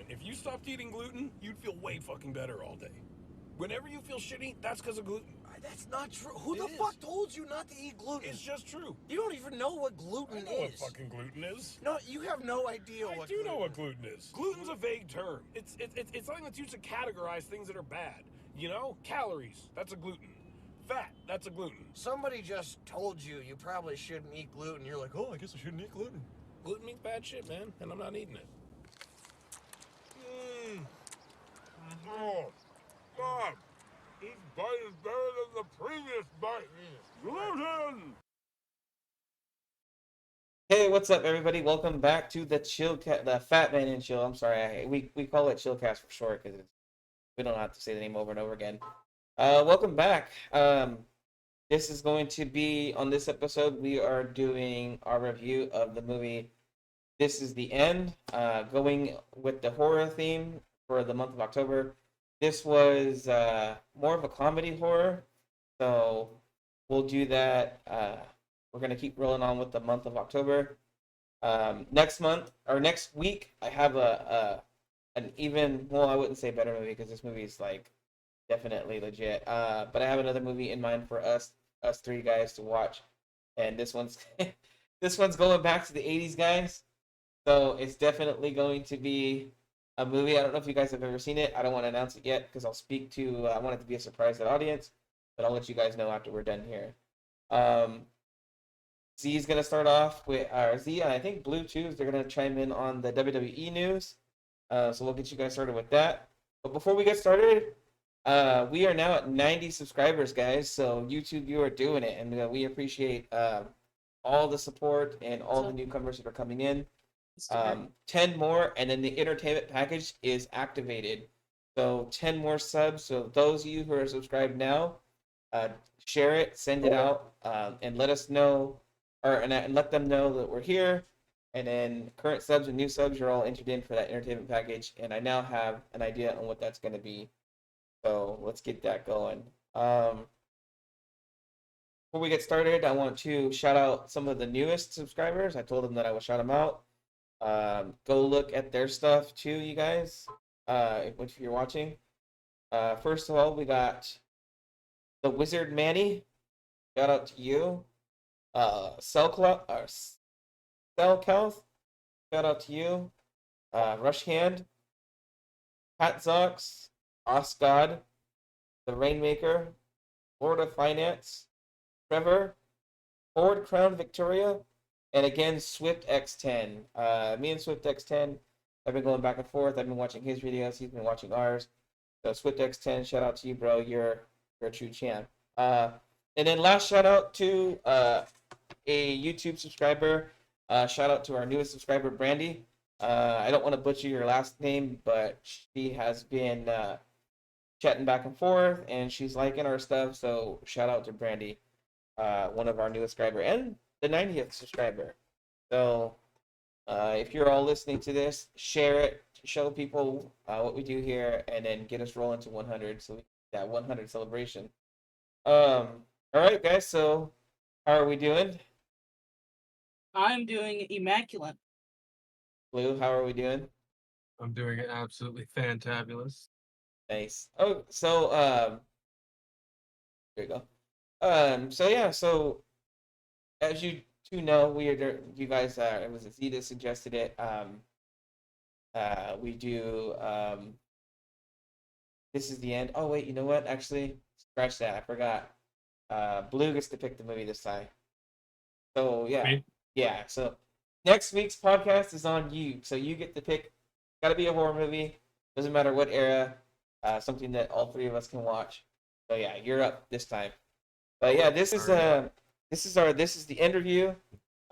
man. If you stopped eating gluten, you'd feel way fucking better all day. Whenever you feel shitty, that's because of gluten. That's not true. Who It the is. fuck told you not to eat gluten? It's just true. You don't even know what gluten I know what is. fucking gluten is. No, you have no idea I what do gluten know what is. gluten is. Gluten's a vague term. It's something that's used to categorize things that are bad. You know, calories, that's a gluten. Fat, that's a gluten. Somebody just told you you probably shouldn't eat gluten. You're like, oh, I guess I shouldn't eat gluten. Gluten means bad shit, man, and I'm not eating it. Oh, God. This bite is better than the previous bite. Gluten! Hey, what's up, everybody? Welcome back to the the FATMAN and Chill. I'm sorry, we call it Chillcast for short because we don't have to say the name over and over again. Welcome back. This is going to be on this episode. We are doing our review of the movie. This is the end. Going with the horror theme for the month of October. This was more of a comedy horror, so we'll do that. We're gonna keep rolling on with the month of October. Next month or next week, I have an even, well, I wouldn't say better movie because this movie is like definitely legit. But I have another movie in mind for us three guys to watch, and this one's this one's going back to the '80s, guys. So it's definitely going to be a movie. I don't know if you guys have ever seen it. I don't want to announce it yet because I'll speak to. I want it to be a surprise to the audience, but I'll let you guys know after we're done here. Um, Z is gonna start off with Z, and I think Blue too. They're gonna chime in on the WWE news. So we'll get you guys started with that. But before we get started, we are now at 90 subscribers, guys. So YouTube, you are doing it, and we appreciate all the support and all the newcomers that are coming in. 10 more, and then the entertainment package is activated. So 10 more subs. So those of you who are subscribed now, share it, send it out, and let us know, and let them know that we're here. And then current subs and new subs, you're all entered in for that entertainment package. And I now have an idea on what that's going to be. So let's get that going. Before we get started, I want to shout out some of the newest subscribers. I told them that I would shout them out. Go look at their stuff too, you guys, if you're watching. First of all, we got the Wizard Manny. Shout out to you. Cellcouth. Shout out to you. Rush Hand. Pat Zox. Osgod. The Rainmaker. Florida Finance. Trevor. Ford Crown Victoria. And again, Swift X10. Me and Swift X10 have been going back and forth. I've been watching his videos. He's been watching ours. So Swift X10, shout out to you, bro. You're a true champ. And then last shout out to a YouTube subscriber. Shout out to our newest subscriber, Brandy. I don't want to butcher your last name, but she has been chatting back and forth, and she's liking our stuff. So shout out to Brandy, one of our newest subscriber and the 90th subscriber. So if you're all listening to this, share it, show people what we do here, and then get us rolling to 100. So that 100 celebration. All right, guys. So how are we doing? I'm doing immaculate. Blue, how are we doing? I'm doing it absolutely fantabulous. Nice. Oh, so there you go. So yeah, so as you two know, you guys it was Zeta suggested it. We do This is the End. Oh wait, you know what? Actually, scratch that. I forgot. Blue gets to pick the movie this time. So yeah, Me? yeah. So next week's podcast is on you. So you get to pick. Got to be a horror movie. Doesn't matter what era. Something that all three of us can watch. So yeah, you're up this time. But yeah, this is the interview.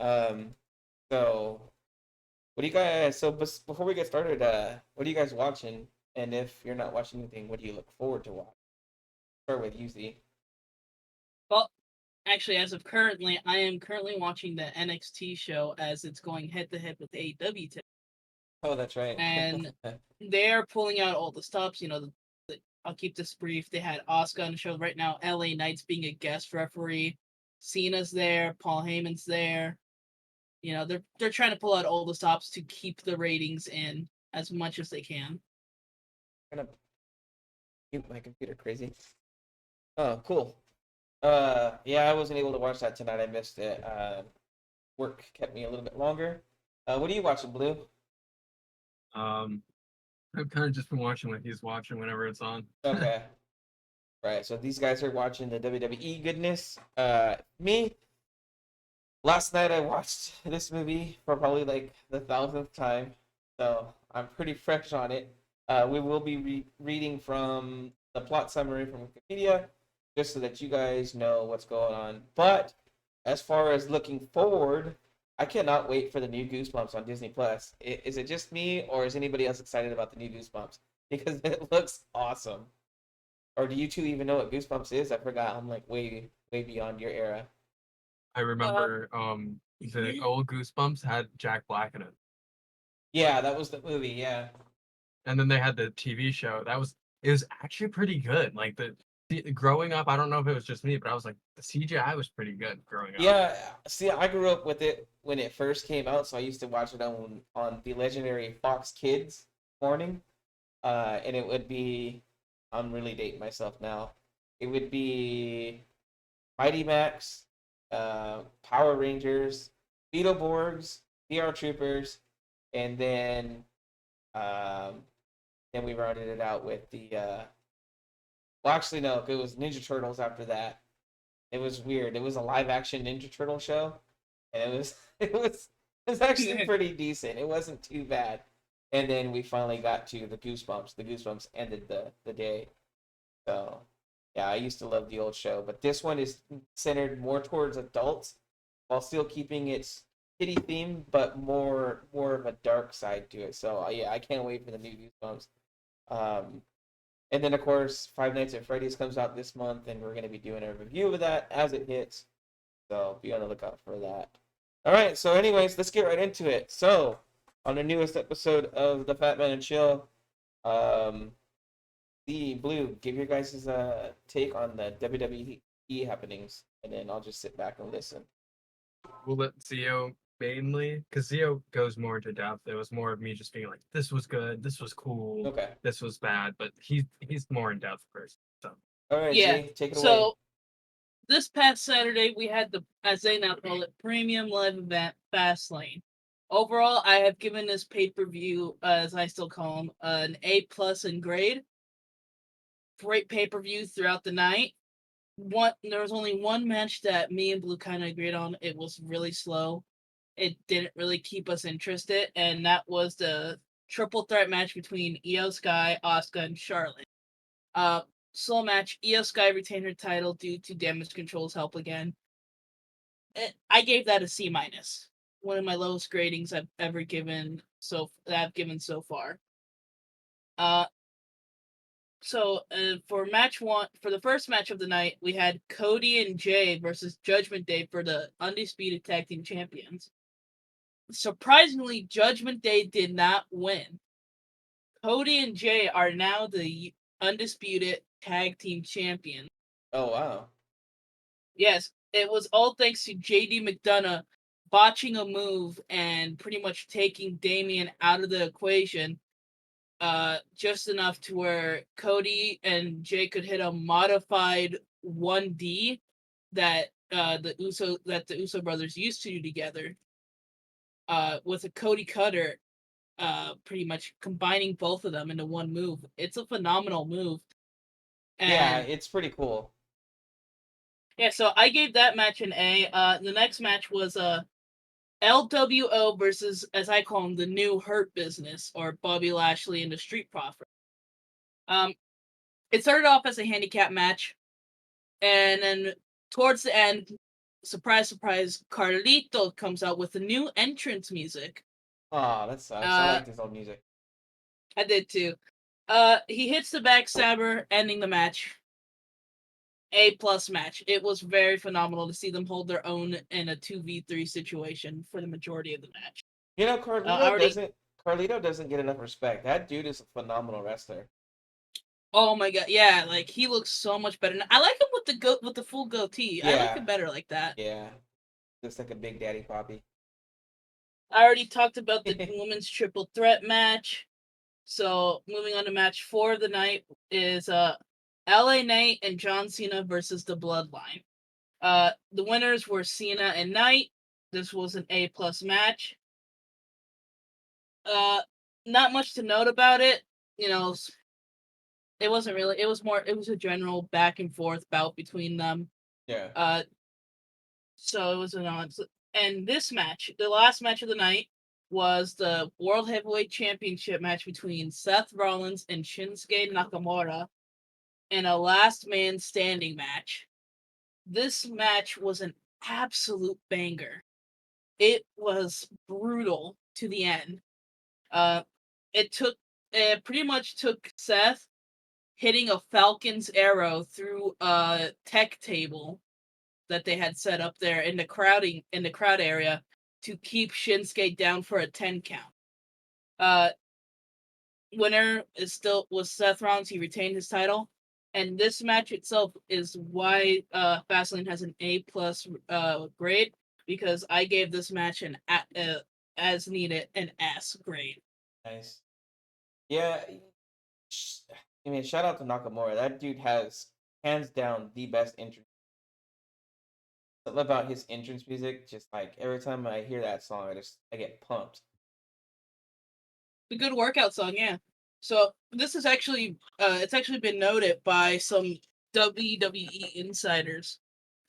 So what do you guys? So before we get started, what are you guys watching? And if you're not watching anything, what do you look forward to watch? Start with you, Z. Well, actually, as of currently, I am currently watching the NXT show as it's going head to head with AEW today. Oh, that's right. And they're pulling out all the stops. You know, I'll keep this brief. They had Asuka on the show right now. LA Knight's being a guest referee. Cena's there. Paul Heyman's there. You know, they're trying to pull out all the stops to keep the ratings in. as much as they can. I'm gonna mute my computer crazy. Oh, cool. Yeah, I wasn't able to watch that tonight. I missed it. Work kept me a little bit longer. What are you watching, Blue? I've kind of just been watching what he's watching whenever it's on. Okay. Right, so these guys are watching the WWE goodness. Me, last night I watched this movie for probably like the 1000th time, so I'm pretty fresh on it. We will be reading from the plot summary from Wikipedia, just so that you guys know what's going on. But as far as looking forward, I cannot wait for the new Goosebumps on Disney Plus. Is it just me, or is anybody else excited about the new Goosebumps? Because it looks awesome. Or do you two even know what Goosebumps is? I forgot. I'm like way beyond your era. I remember the old Goosebumps had Jack Black in it. Yeah, that was the movie. Yeah. And then they had the TV show. It was actually pretty good. Like growing up, I don't know if it was just me, but I was like, the CGI was pretty good growing up. Yeah. See, I grew up with it when it first came out, so I used to watch it on the legendary Fox Kids morning. And it would be, I'm really dating myself now. It would be Mighty Max, Power Rangers, Beetleborgs, PR Troopers, and then we rounded it out with the well, actually no, it was Ninja Turtles after that. It was weird. It was a live action Ninja Turtle show, and it was actually pretty decent. It wasn't too bad. And then we finally got to the Goosebumps. The Goosebumps ended the day. So yeah, I used to love the old show, but this one is centered more towards adults while still keeping its kitty theme, but more of a dark side to it. So yeah, I can't wait for the new Goosebumps. And then of course, Five Nights at Freddy's comes out this month, and we're gonna be doing a review of that as it hits. So be on the lookout for that. All right. So anyways, let's get right into it. So on the newest episode of the Fat Man and Chill, the Blue, give your guys' take on the WWE happenings, and then I'll just sit back and listen. We'll let Zio mainly, because Zio goes more into depth. It was more of me just being like, this was good, this was cool, Okay. this was bad, but he's more in depth person. So All right, Yeah. Z, take it away. So this past Saturday we had the, as they now call it, premium live event Fastlane. Overall, I have given this pay-per-view, as I still call them, an A+ in grade. Great pay-per-view throughout the night. There was only one match that me and Blue kind of agreed on. It was really slow. It didn't really keep us interested, and that was the triple threat match between Io Sky, Asuka, and Charlotte. Slow match. Io Sky retained her title due to Damage Control's help again. I gave that a C-. One of my lowest gradings I've ever given so far. For match one, for the first match of the night, we had Cody and Jay versus Judgment Day for the undisputed tag team champions. Surprisingly, Judgment Day did not win. Cody and Jay are now the undisputed tag team champions. Oh wow. Yes, it was all thanks to JD McDonough botching a move and pretty much taking Damian out of the equation. Just enough to where Cody and Jay could hit a modified 1D that the Uso brothers used to do together. With a Cody Cutter, pretty much combining both of them into one move. It's a phenomenal move. And yeah, it's pretty cool. Yeah, so I gave that match an A. The next match was LWO versus, as I call him, the new Hurt Business, or Bobby Lashley and the Street Profits. It started off as a handicap match, and then towards the end, surprise, surprise, Carlito comes out with the new entrance music. Oh, that sucks. I like this old music. I did too. He hits the backstabber, ending the match. A+ match. It was very phenomenal to see them hold their own in a 2v3 situation for the majority of the match. You know, Carlito doesn't get enough respect. That dude is a phenomenal wrestler. Oh my god, yeah, like he looks so much better. I like him with the full goatee. Yeah. I like him better like that. Yeah. Looks like a big daddy poppy. I already talked about the women's triple threat match. So moving on to match 4 of the night is LA Knight and John Cena versus the Bloodline. The winners were Cena and Knight. This was an A+ match. Not much to note about it. You know, it wasn't really. It was more. It was a general back and forth bout between them. Yeah. So it was an on. And this match, the last match of the night, was the World Heavyweight Championship match between Seth Rollins and Shinsuke Nakamura in a last man standing match. This match was an absolute banger. It was brutal to the end. It pretty much took Seth hitting a Falcon's arrow through a tech table that they had set up there in the crowd area to keep Shinsuke down for a 10 count. Winner was Seth Rollins. He retained his title, and this match itself is why Fastlane has an A+ grade, because I gave this match an as needed an S grade. Nice. Yeah. I mean, shout out to Nakamura. That dude has hands down the best entrance. Something about his entrance music, just like every time I hear that song, I get pumped. A good workout song, yeah. So this is actually it's actually been noted by some WWE insiders,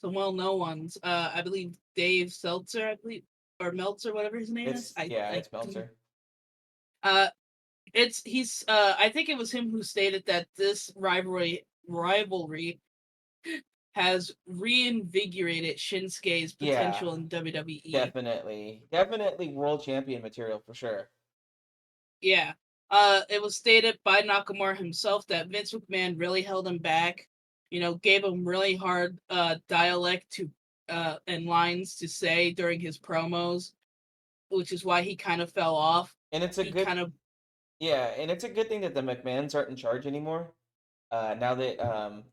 some well-known ones. I believe Dave Seltzer, I believe, or Meltzer, whatever his name is. It's Meltzer. I think it was him who stated that this rivalry has reinvigorated Shinsuke's potential in WWE. Definitely world champion material for sure. Yeah. It was stated by Nakamura himself that Vince McMahon really held him back, gave him really hard dialect to and lines to say during his promos, which is why he kind of fell off. And it's a good thing that the McMahons aren't in charge anymore. Now that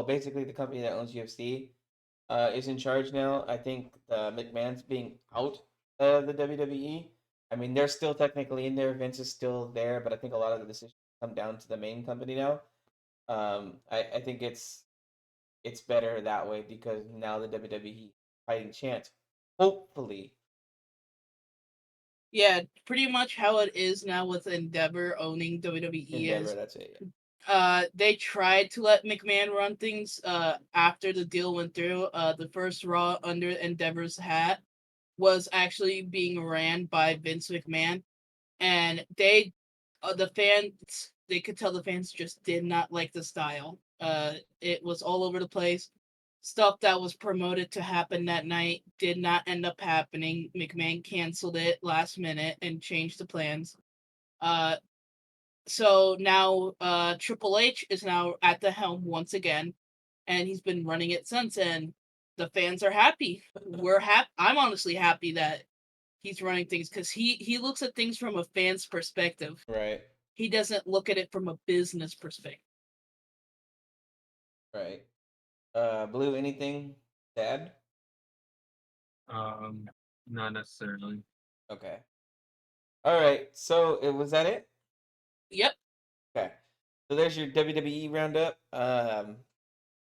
basically the company that owns UFC is in charge now. I think the McMahons being out of the WWE. I mean, they're still technically in there. Vince is still there, but I think a lot of the decisions come down to the main company now. I think it's better that way because now the WWE fighting chance. Hopefully. Yeah, pretty much how it is now with Endeavor owning WWE. Endeavor, that's it. Yeah. They tried to let McMahon run things after the deal went through. The first Raw under Endeavor's hat was actually being ran by Vince McMahon, and they could tell the fans just did not like the style. It was all over the place. Stuff that was promoted to happen that night did not end up happening. McMahon canceled it last minute and changed the plans. So now Triple H is now at the helm once again, and he's been running it since, and the fans are happy. We're happy. I'm honestly happy that he's running things because he looks at things from a fan's perspective. Right. He doesn't look at it from a business perspective. Right. Blue, anything to add? Not necessarily. Okay. All right. So was that it? Yep. Okay. So there's your WWE roundup.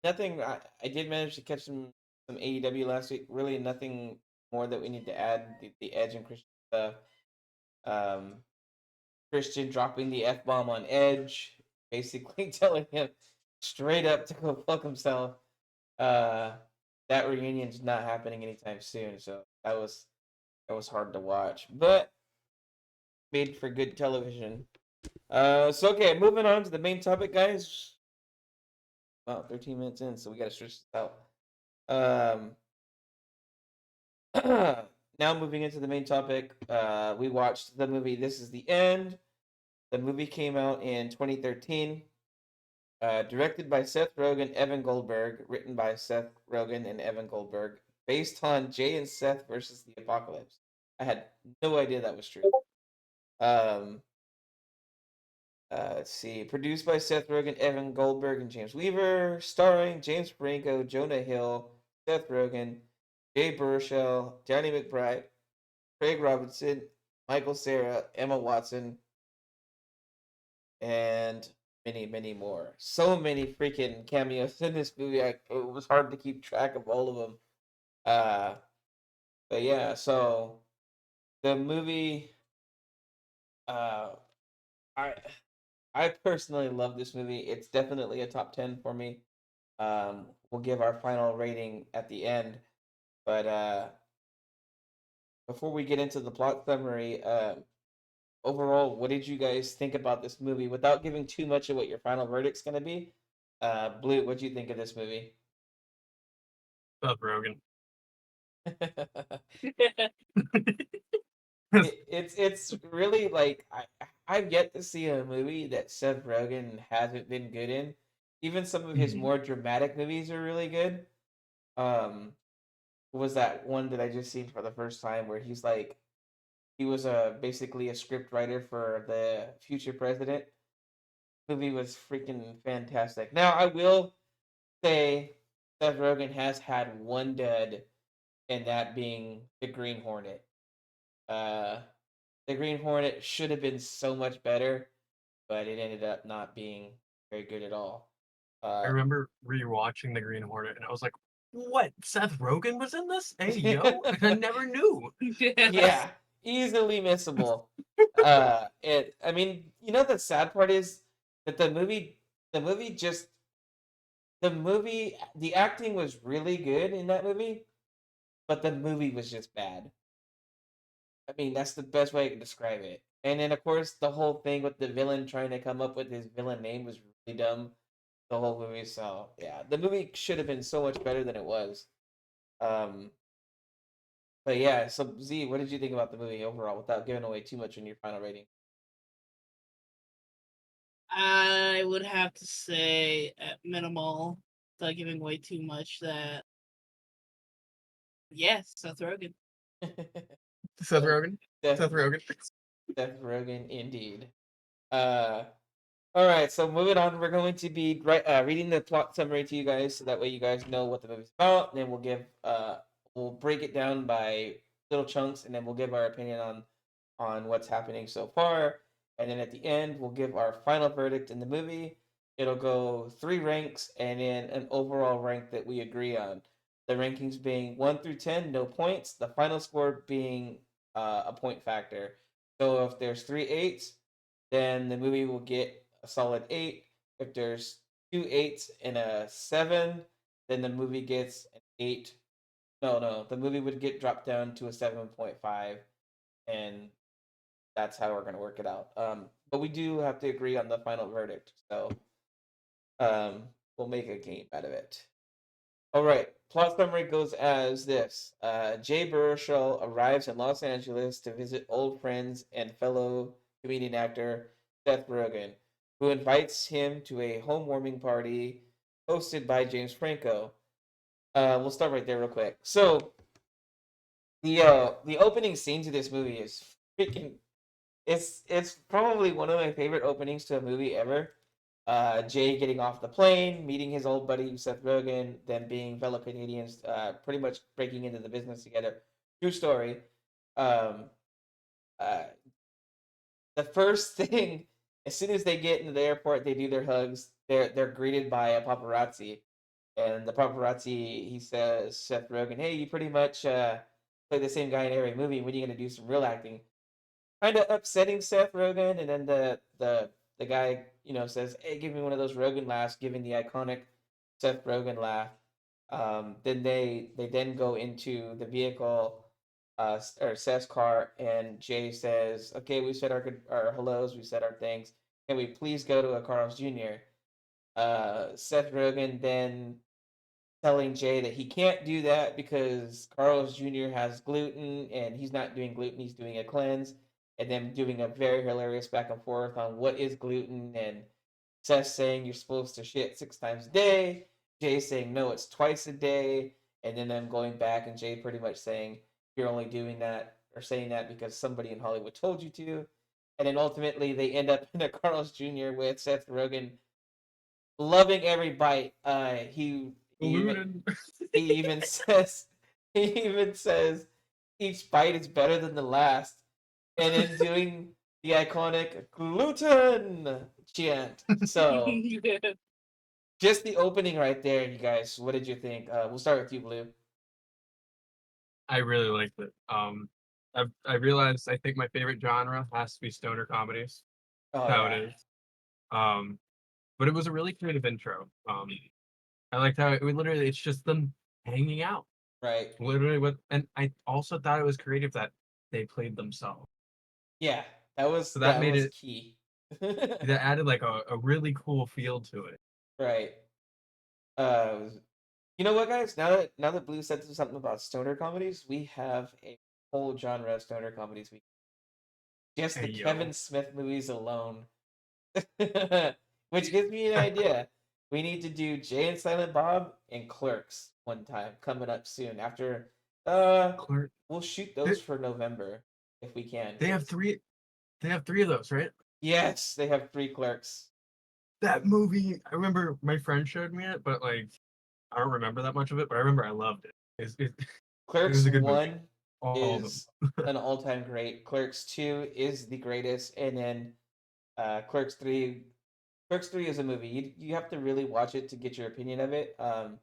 Nothing. I did manage to catch some AEW last week. Really, nothing more that we need to add. The Edge and Christian stuff. Christian dropping the F-bomb on Edge, basically telling him straight up to go fuck himself. That reunion's not happening anytime soon, so that was hard to watch, but made for good television. So okay, moving on to the main topic, guys. Wow, 13 minutes in, so we gotta stretch this out. Now moving into the main topic, we watched the movie This Is the End. The movie came out in 2013. Directed by Seth Rogen, Evan Goldberg, written by Seth Rogen and Evan Goldberg, based on Jay and Seth versus the Apocalypse. I had no idea that was true. Let's see. Produced by Seth Rogen, Evan Goldberg, and James Weaver. Starring James Franco, Jonah Hill, Seth Rogen, Jay Baruchel, Danny McBride, Craig Robinson, Michael Cera, Emma Watson, and many, many more. So many freaking cameos in this movie. It was hard to keep track of all of them. Uh, but yeah, so the movie, uh, I I personally love this movie. It's definitely a top 10 for me. We'll give our final rating at the end, but before we get into the plot summary, overall, what did you guys think about this movie? Without giving too much of what your final verdict's gonna be, Blue, what do you think of this movie? Seth Rogan. It's really like I've yet to see a movie that Seth Rogen hasn't been good in. Even some of his Mhm. more dramatic movies are really good. Um, what was that one that I just seen for the first time where he's like he was basically a script writer for the future president. Movie was freaking fantastic. Now I will say Seth Rogen has had one dud, and that being the Green Hornet. Uh, the Green Hornet should have been so much better, but it ended up not being very good at all. I Uh, remember rewatching The Green Hornet, and I was like, "What? Seth Rogen was in this? Hey yo, I never knew." yeah, easily missable. I mean, the sad part is that the movie just, the acting was really good in that movie, but the movie was just bad. I mean, that's the best way I can describe it. And then, of course, the whole thing with the villain trying to come up with his villain name was really dumb. The whole movie. So yeah, the movie should have been so much better than it was. Um, but yeah. So Z, what did you think about the movie overall, without giving away too much in your final rating? I would have to say, at minimal, without giving away too much, that yes, Seth Rogen. Seth So Rogen. Seth Seth Rogen. Seth Rogen, indeed. Uh, all right. So moving on, we're going to be reading the plot summary to you guys, so that way you guys know what the movie's about. And then we'll break it down by little chunks, and then we'll give our opinion on what's happening so far. And then at the end, we'll give our final verdict in the movie. It'll go 3 ranks and then an overall rank that we agree on. The rankings being 1 through 10, no points. The final score being a point factor. So if there's 3 8s, then the movie will get a solid 8. If there's 2 8s and a 7, then the movie gets an 8. No, the movie would get dropped down to a 7.5, and that's how we're going to work it out. But we do have to agree on the final verdict, so um, we'll make a game out of it. All right, plot summary goes as this: Jay Baruchel arrives in Los Angeles to visit old friends and fellow comedian actor Seth Rogen, who invites him to a homewarming party hosted by James Franco. We'll start right there real quick. So the opening scene to this movie is freaking, it's probably one of my favorite openings to a movie ever. Jay getting off the plane, meeting his old buddy Seth Rogen, then being fellow Canadians, pretty much breaking into the business together. True story. Um, uh, the first thing, as soon as they get into the airport, they do their hugs. They're greeted by a paparazzi, and the paparazzi, he says, Seth Rogen, "Hey, you pretty much play the same guy in every movie. When are you gonna do some real acting?" Kind of upsetting Seth Rogen, and then the guy, says, "Hey, give me one of those Rogen laughs," giving the iconic Seth Rogen laugh. Then they then go into the vehicle, or Seth's car, and Jay says, "Okay, we said our hellos, we said our things. Can we please go to a Carl's Jr.?" Seth Rogen then telling Jay that he can't do that because Carl's Jr. has gluten and he's not doing gluten, he's doing a cleanse. And then doing a very hilarious back and forth on what is gluten, and Seth saying you're supposed to shit 6 times a day, Jay saying no, it's twice a day, and then them going back and Jay pretty much saying you're only doing that or saying that because somebody in Hollywood told you to. And then ultimately they end up in a Carl's Jr. with Seth Rogen loving every bite. He even Polluted. he even says he even says each bite is better than the last, and then the iconic gluten chant. So just the opening right there, you guys. What did you think? We'll start with you, Blue. I really liked it. I realized I think my favorite genre has to be stoner comedies. Oh How yeah, it is. Um, but it was a really creative intro. I liked how it's just them hanging out. right. Literally what, and I also thought it was creative that they played themselves. Yeah, So that made it key. that added like a really cool feel to it. Right. Uh, you know what, guys? Now that Blue said something about stoner comedies, we have a whole genre of stoner comedies. Just the Hey Kevin yo. Smith movies alone, which gives me an idea. We need to do Jay and Silent Bob and Clerks one time coming up soon. After, Clerk. we'll shoot They, those for November if we can. they have 3 they have 3 of those, right? Yes, they have 3 Clerks. That movie, I remember my friend showed me it, but like I don't remember that much of it, but I remember I loved it. It Clerks was a good movie. 1 All of them. is an all-time great. Clerks 2 is the greatest, and then Clerks 3. Clerks 3 is a movie. You have to really watch it to get your opinion of it. I'm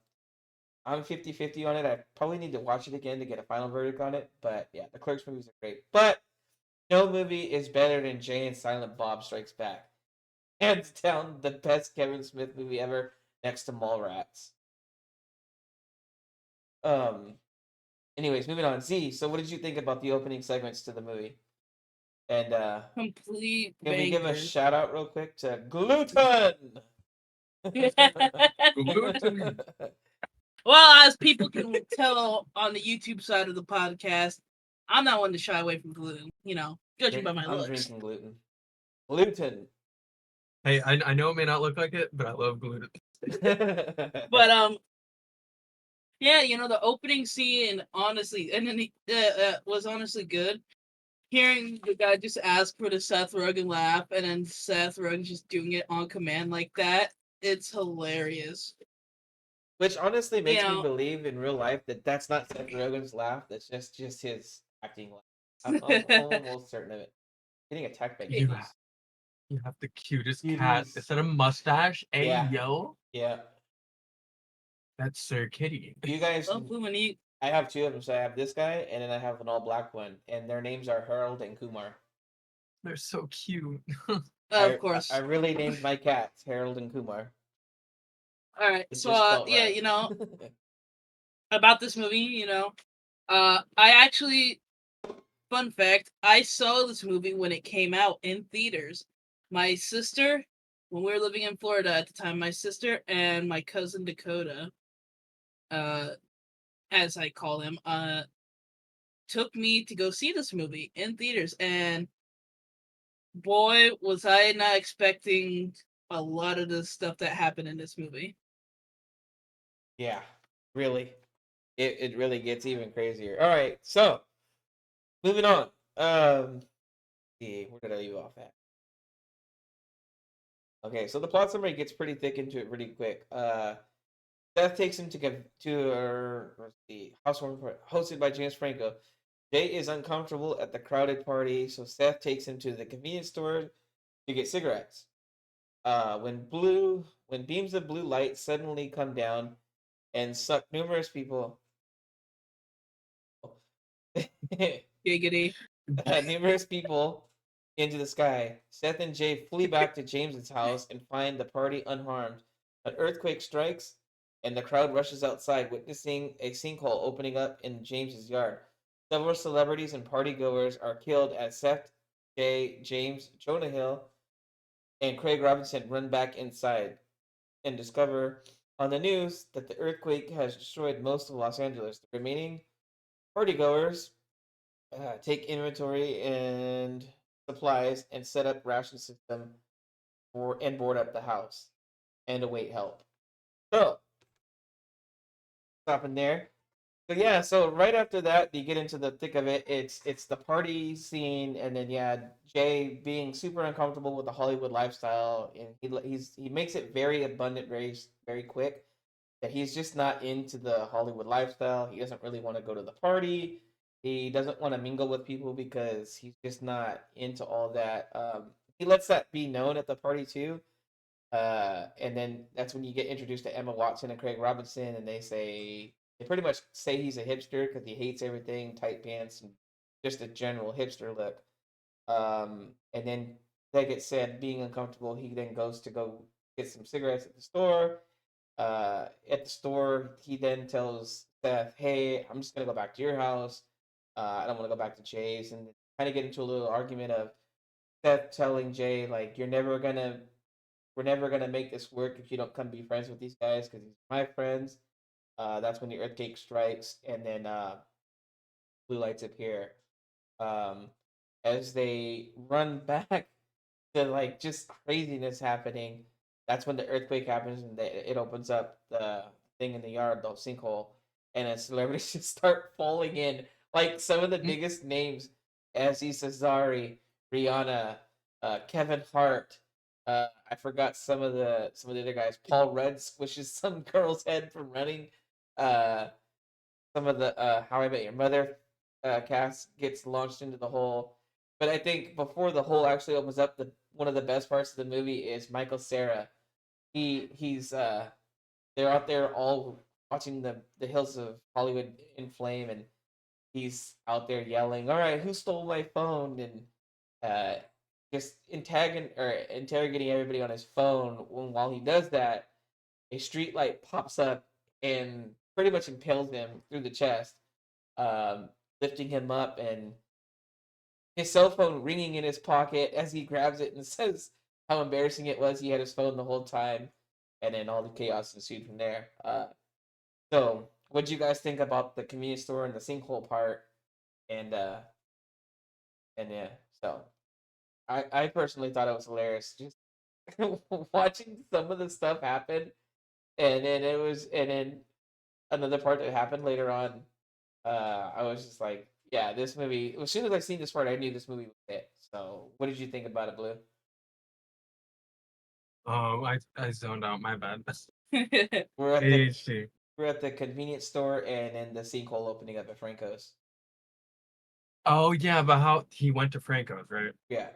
50-50 on it. I probably need to watch it again to get a final verdict on it. But yeah, the Clerks movies are great. But no movie is better than Jay and Silent Bob Strikes Back. Hands down, the best Kevin Smith movie ever, next to Mallrats. Um. Anyways, moving on. Z. So, what did you think about the opening segments to the movie? And Complete can we give a bangers. shout out real quick to Gluten? Gluten. Well, as people can tell on the YouTube side of the podcast, I'm not one to shy away from gluten. Judging by my I'm looks. drinking gluten. Gluten. Hey, I know it may not look like it, but I love gluten. But yeah, the opening scene, honestly, and then was honestly good. Hearing the guy just ask for the Seth Rogan laugh, and then Seth Rogan just doing it on command like that, it's hilarious. Which honestly makes me know, believe in real life that that's not Seth Rogen's laugh. That's just his acting laugh. I'm almost certain of it. Getting attacked by You kitties. you have the cutest cat. Kitties. Instead of mustache, hey Yeah. yo, Yeah. that's Sir Kitty. You guys, when he, I have 2 of them. So I have this guy, and then I have an all black one, and their names are Harold and Kumar. They're so cute. of course. I really named my cats Harold and Kumar. All right, It so just felt yeah, right. about this movie, I actually, fun fact, I saw this movie when it came out in theaters. My sister, when we were living in Florida at the time, my sister and my cousin Dakota, as I call him, took me to go see this movie in theaters, and boy, was I not expecting a lot of the stuff that happened in this movie. Yeah, really. It really gets even crazier. All right, so moving on. See, where did I leave off at? Okay, so the plot summary gets pretty thick into it pretty quick. Seth takes him let's see, housewarming party hosted by James Franco. Jay is uncomfortable at the crowded party, so Seth takes him to the convenience store to get cigarettes. When beams of blue light suddenly come down and suck numerous people. Giggity. Numerous people into the sky. Seth and Jay flee back to James's house and find the party unharmed. An earthquake strikes, and the crowd rushes outside, witnessing a sinkhole opening up in James's yard. Several celebrities and partygoers are killed as Seth, Jay, James, Jonah Hill, and Craig Robinson run back inside and discover on the news that the earthquake has destroyed most of Los Angeles. The remaining partygoers take inventory and supplies and set up ration system and board up the house and await help. So stopping there. So yeah, so right after that, you get into the thick of it. It's the party scene, and then yeah, Jay being super uncomfortable with the Hollywood lifestyle, and he makes it very abundant, very quick that he's just not into the Hollywood lifestyle. He doesn't really want to go to the party. He doesn't want to mingle with people because he's just not into all that. He lets that be known at the party too. And then that's when you get introduced to Emma Watson and Craig Robinson, and they pretty much say he's a hipster because he hates everything, tight pants, and just a general hipster look. And then, like it said, being uncomfortable, he then goes to go get some cigarettes at the store. At the store, he then tells Seth, "Hey, I'm just gonna go back to your house. I don't want to go back to Jay's," and kind of get into a little argument of Seth telling Jay like, we're never gonna make this work if you don't come be friends with these guys because these are my friends." That's when the earthquake strikes, and then blue lights appear. Um, as they run back to like just craziness happening, that's when the earthquake happens and it opens up the thing in the yard, the sinkhole, and as celebrities just start falling in. Like some of the biggest names: Aziz Ansari, Rihanna, Kevin Hart. I forgot some of the other guys. Paul Rudd squishes some girl's head from running. Uh, some of the How I Met Your Mother cast gets launched into the hole. But I think before the hole actually opens up, the one of the best parts of the movie is Michael Cera. He's they're out there all watching the hills of Hollywood in flame, and he's out there yelling, "All right, who stole my phone?" and uh, just interrogating everybody on his phone. While he does that, a street light pops up and pretty much impales him through the chest, um, lifting him up, and his cell phone ringing in his pocket as he grabs it and says how embarrassing it was. He had his phone the whole time, and then all the chaos ensued from there. So, what do you guys think about the convenience store and the sinkhole part? And yeah, so I personally thought it was hilarious just watching some of the stuff happen, and then another part that happened later on. I was just like, yeah, this movie. As soon as I seen this part, I knew this movie was it. So, what did you think about it, Blue? Oh, I zoned out. My bad. We're at the ADHD. we're at the convenience store, and then the sinkhole opening up at Franco's. Oh yeah, but how he went to Franco's, right? Yeah,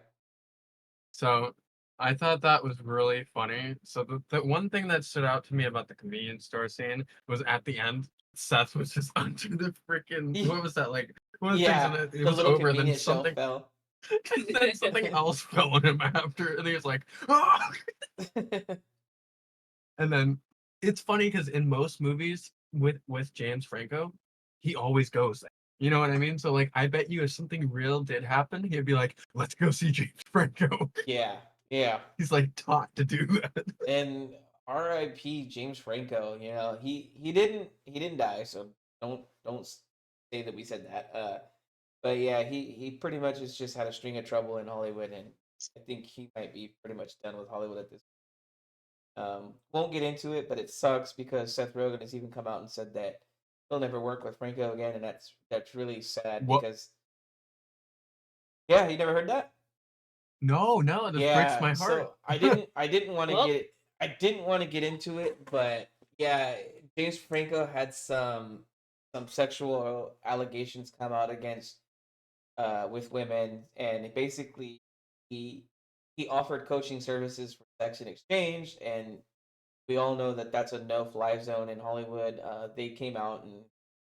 So I thought that was really funny. So the one thing that stood out to me about the convenience store scene was at the end, Seth was just under the freaking what was that like? One of the things and yeah. it The was little over, and then convenience shelf something fell. and then something else fell on him after, and he was like, "Ah!" And then it's funny because in most movies with James Franco, he always goes there. You know what I mean? So like, I bet you if something real did happen, he'd be like, "Let's go see James Franco." Yeah, yeah. He's like taught to do that. And R.I.P. James Franco. You know, he didn't die, so don't say that we said that. But yeah, he pretty much has just had a string of trouble in Hollywood, and I think he might be pretty much done with Hollywood at this. Won't get into it, but it sucks because Seth Rogen has even come out and said that he'll never work with Franco again, and that's really sad What? because yeah, you never heard that. No, no, this breaks Yeah, my heart. so I didn't want to Well, get into it, but yeah, James Franco had some sexual allegations come out against with women, and basically he he offered coaching services for sex in exchange, and we all know that that's a no fly zone in Hollywood. They came out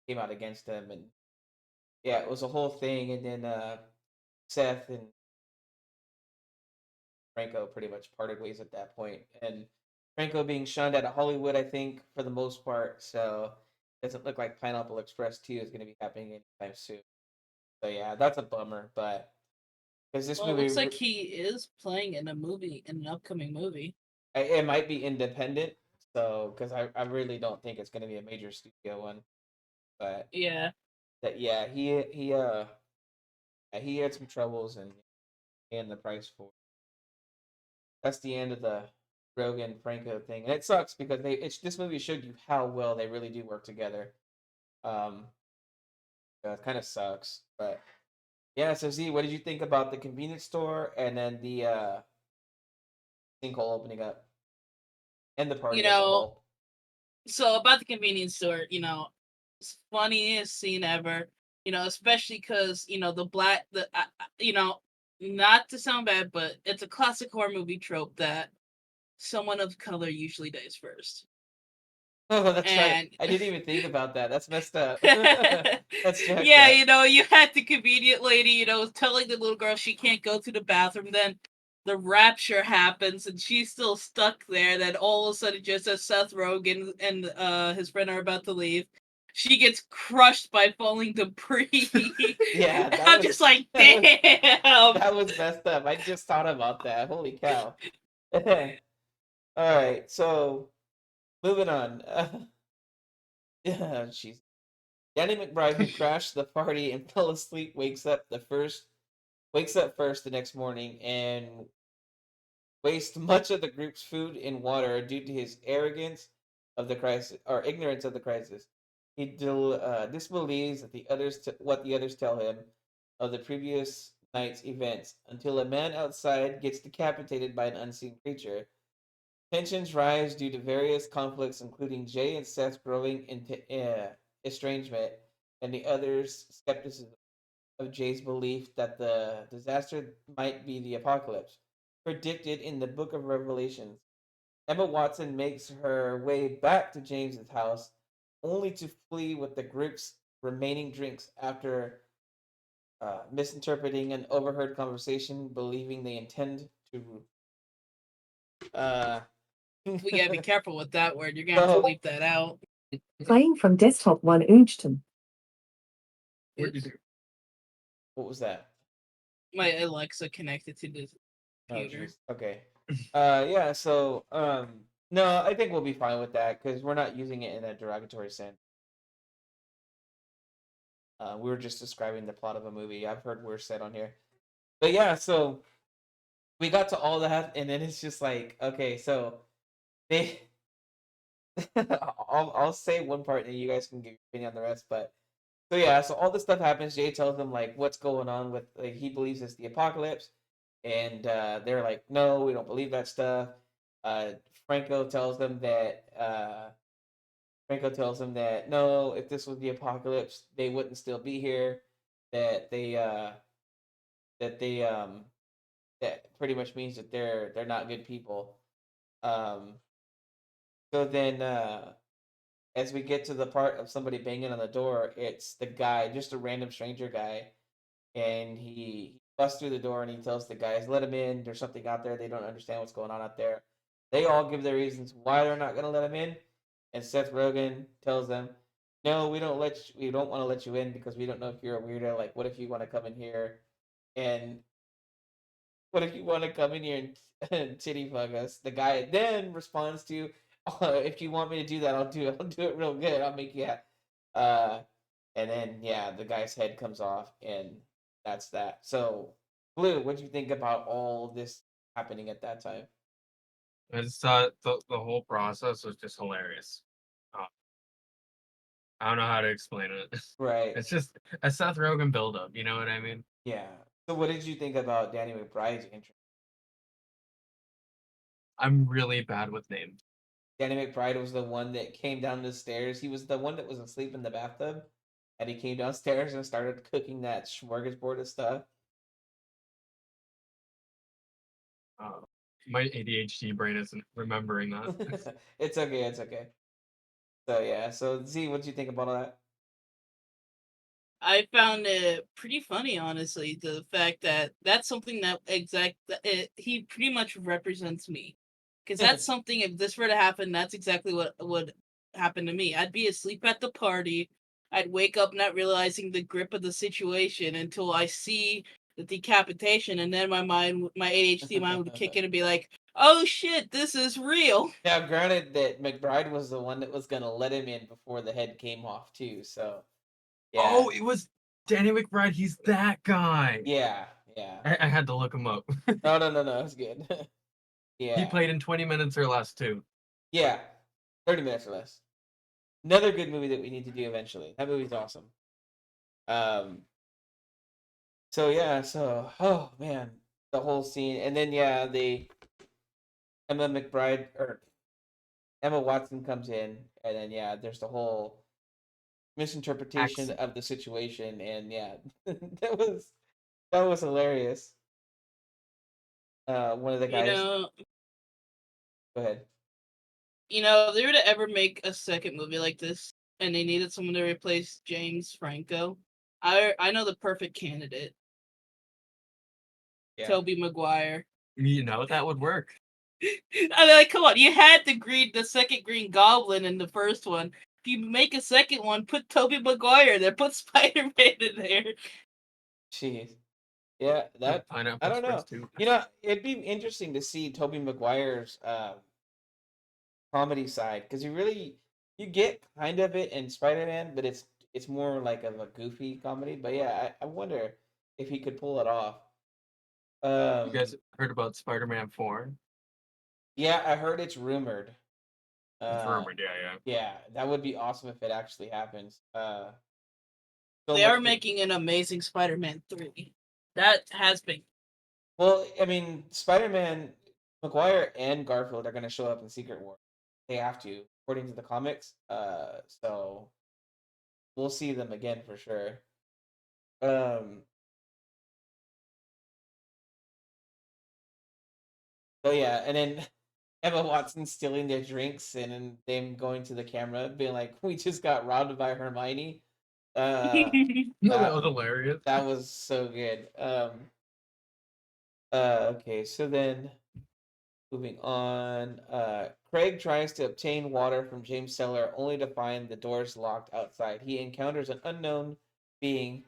against him, and yeah, it was a whole thing, and then Seth and Franco pretty much parted ways at that point, and Franco being shunned out of Hollywood, I think, for the most part. So it doesn't look like Pineapple Express 2 is going to be happening anytime soon. So yeah, that's a bummer. But because this well, it movie, looks like he is playing in an upcoming movie. it might be independent. So because I really don't think it's going to be a major studio one. But Yeah. that yeah, he had some troubles and the price for it. That's the end of the Rogan Franco thing, and it sucks because this movie showed you how well they really do work together. Um, it kind of sucks, but yeah. So Z, what did you think about the convenience store and then the sinkhole opening up and the You party as a know, whole? so about the convenience store, it's funniest scene ever. especially because not to sound bad, but it's a classic horror movie trope that someone of color usually dies first. Oh, that's right. And I didn't even think about that. That's messed up. That's jacked yeah, up. you had the convenient lady, telling the little girl she can't go to the bathroom. Then the rapture happens, and she's still stuck there. Then all of a sudden, just as Seth Rogan and his friend are about to leave, she gets crushed by falling debris. Yeah, And that I'm was just like, that was damn. that was messed up. I just thought about that. Holy cow. All right, so moving on. Yeah, jeez. Danny McBride, who crashed the party and fell asleep, wakes up first the next morning and wastes much of the group's food and water due to his arrogance of the crisis or ignorance of the crisis. He disbelieves that what the others tell him of the previous night's events until a man outside gets decapitated by an unseen creature. Tensions rise due to various conflicts, including Jay and Seth's growing estrangement and the others' skepticism of Jay's belief that the disaster might be the apocalypse, predicted in the Book of Revelations. Emma Watson makes her way back to James's house, only to flee with the group's remaining drinks after misinterpreting an overheard conversation, believing they intend to. Uh, We gotta be careful with that word. You're gonna have to so, leave that out. Playing from desktop 1 Urgton. What'd you do? what was that? My Alexa connected to the Oh, computer. jeez. Okay. Yeah. So, no, I think we'll be fine with that because we're not using it in a derogatory sense. We were just describing the plot of a movie. I've heard worse said on here, but yeah. So we got to all that, and then it's just like, okay, so they. I'll say one part, and you guys can give your opinion on the rest. But so yeah, so all this stuff happens. Jay tells them like what's going on with like he believes it's the apocalypse, and they're like, no, we don't believe that stuff. Uh, Franco tells them that no, if this was the apocalypse, they wouldn't still be here. That that they that pretty much means that they're not good people. Um, so then as we get to the part of somebody banging on the door, it's the guy, just a random stranger guy, and he busts through the door and he tells the guys, "Let him in. There's something out there. They don't understand what's going on out there." They all give their reasons why they're not gonna let him in, and Seth Rogen tells them, "No, we don't want to let you in because we don't know if you're a weirdo. Like, what if you want to come in here and what if you want to come in here and titty fuck us?" The guy then responds to, "If you want me to do that, I'll do it. I'll do it real good. I'll make you happy." Uh, and then yeah, the guy's head comes off, and that's that. So, Blue, what do you think about all this happening at that time? I just thought the whole process was just hilarious. Uh, I don't know how to explain it. Right. It's just a Seth Rogen buildup. You know what I mean? Yeah. So, what did you think about Danny McBride's intro? I'm really bad with names. Danny McBride was the one that came down the stairs. He was the one that was asleep in the bathtub, and he came downstairs and started cooking that smorgasbord of stuff. My ADHD brain isn't remembering that. It's okay. It's okay. So yeah. So Z, what do you think about all that? I found it pretty funny, honestly, the fact that that's something he pretty much represents me, because that's something. If this were to happen, that's exactly what would happen to me. I'd be asleep at the party. I'd wake up not realizing the grip of the situation until I see the decapitation, and then my ADHD mind would kick in and be like, "Oh shit, this is real." Now, granted that McBride was the one that was gonna let him in before the head came off too. So yeah, Oh, it was Danny McBride. He's that guy. yeah, yeah. I had to look him up. No, it's good. He Yeah, played in 20 minutes or less too. yeah. 30 minutes or less. Another good movie that we need to do eventually. That movie's awesome. Um. So yeah. So oh man, the whole scene, and then yeah, the Emma McBride or Emma Watson comes in, and then yeah, there's the whole misinterpretation of the situation, and yeah, that was hilarious. One of the guys. Go ahead. If they were to ever make a second movie like this, and they needed someone to replace James Franco, I know the perfect candidate. Yeah. Tobey Maguire. That would work. I mean, like, come on, you had the second Green Goblin in the first one. If you make a second one, put Tobey Maguire there, put Spider-Man in there. Jeez. Yeah, that I don't know. Too. It'd be interesting to see Tobey Maguire's comedy side, because you get kind of it in Spider-Man, but it's more like of a goofy comedy. But yeah, I wonder if he could pull it off. You guys heard about Spider-Man 4? Yeah, I heard it's rumored. It's rumored, yeah. Yeah, that would be awesome if it actually happens. They are making an Amazing Spider-Man 3. That has been. Well, I mean, Spider-Man, Maguire and Garfield are going to show up in Secret War. They have to, according to the comics. So we'll see them again for sure. So yeah, and then Emma Watson stealing their drinks and then them going to the camera being like, "We just got robbed by Hermione." That was hilarious. That was so good. Okay, so then moving on. Craig tries to obtain water from James' cellar only to find the doors locked outside. He encounters an unknown being,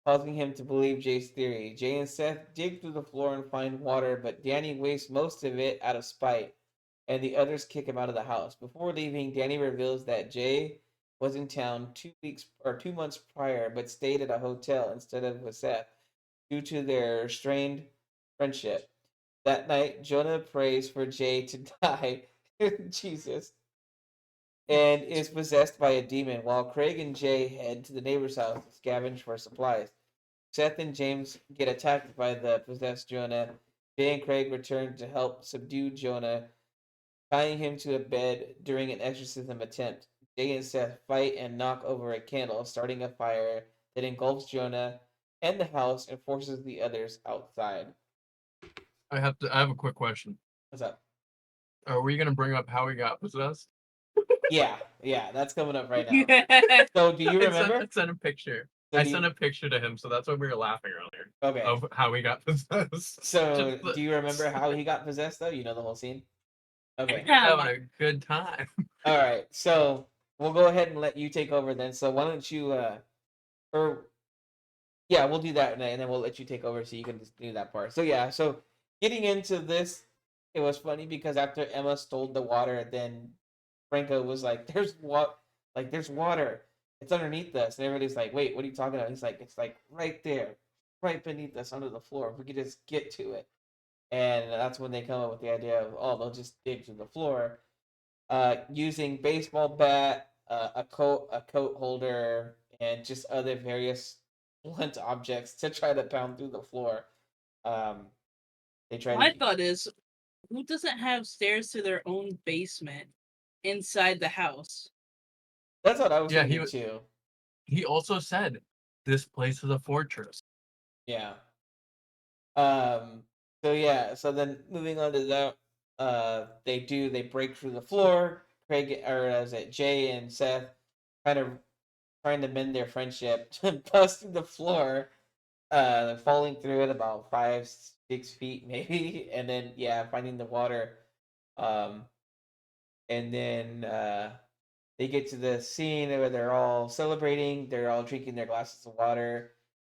causing him to believe Jay's theory. Jay and Seth dig through the floor and find water, but Danny wastes most of it out of spite, and the others kick him out of the house. Before leaving, Danny reveals that Jay was in town 2 months prior, but stayed at a hotel instead of with Seth due to their strained friendship. That night, Jonah prays for Jay to die, Jesus, and is possessed by a demon, while Craig and Jay head to the neighbor's house to scavenge for supplies. Seth and James get attacked by the possessed Jonah. Jay and Craig return to help subdue Jonah, tying him to a bed during an exorcism attempt. Jay and Seth fight and knock over a candle, starting a fire that engulfs Jonah and the house and forces the others outside. I have a quick question. What's up? Are we gonna bring up how he got possessed? Yeah, that's coming up right now. So, do you remember? I sent a picture. I sent a picture to him, so that's why we were laughing earlier. Okay. Of how he got possessed. So, do you remember how he got possessed, though? You know the whole scene? Okay. Having a good time. All right. So, we'll go ahead and let you take over then. So, why don't you, we'll do that, and then we'll let you take over so you can just do that part. So, yeah. So, getting into this, it was funny because after Emma stole the water, then Franco was like, there's water. It's underneath us. And everybody's like, wait, what are you talking about? He's like, it's like right there, right beneath us under the floor. If we could just get to it. And that's when they come up with the idea of, they'll just dig through the floor. Using baseball bat, a coat holder, and just other various blunt objects to try to pound through the floor. My thought is, who doesn't have stairs to their own basement inside the house? That's what I was thinking too. He also said, "This place is a fortress." Yeah. So then moving on to that, they break through the floor. Jay and Seth kind of trying to mend their friendship, bust through the floor, falling through it about 5-6 feet maybe, and then finding the water, and then they get to the scene where they're all celebrating. They're all drinking their glasses of water.